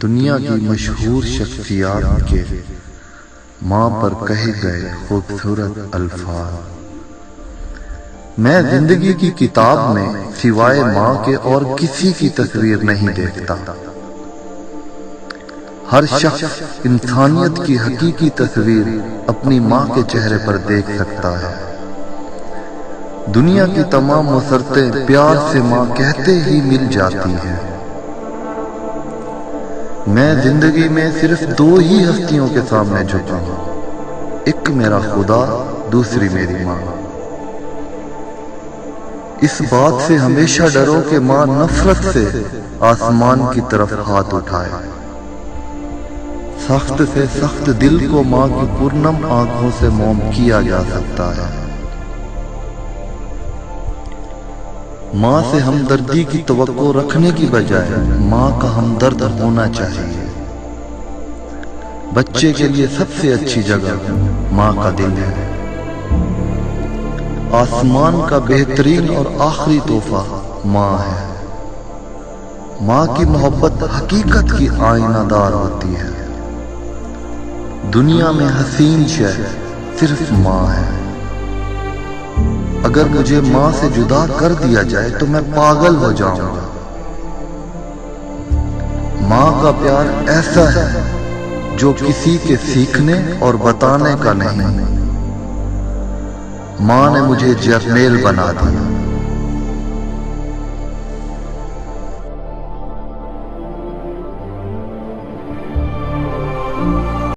दुनिया की मशहूर शख्सियात के माँ पर कहे गए खूबसूरत अल्फाज। मैं जिंदगी की किताब में सिवाय माँ के और किसी की तस्वीर नहीं देखता। हर शख्स इंसानियत की हकीकी तस्वीर अपनी माँ के चेहरे पर देख सकता है। दुनिया की तमाम मुसरतें प्यार से माँ कहते ही मिल जाती हैं। मैं जिंदगी में सिर्फ दो ही हस्तियों के सामने झुका हूं, एक मेरा खुदा, दूसरी मेरी माँ। इस बात से हमेशा डरो कि माँ नफरत से आसमान की तरफ हाथ उठाए। सख्त से सख्त दिल को माँ की पूर्णम आंखों से मोम किया जा सकता है। माँ से हमदर्दी की तवक्को रखने की बजाय माँ का हमदर्द होना चाहिए। बच्चे के लिए सबसे अच्छी जगह माँ का दिल है। आसमान का बेहतरीन और आखिरी तोहफा माँ है। माँ की मोहब्बत हकीकत की आईनादार होती है। दुनिया में हसीन शय सिर्फ माँ है। अगर मुझे माँ से जुदा कर दिया जाए तो मैं पागल हो जाऊंगा। माँ का प्यार ऐसा है जो किसी के सीखने और बताने का नहीं। माँ ने मुझे जर्नैल बना दिया।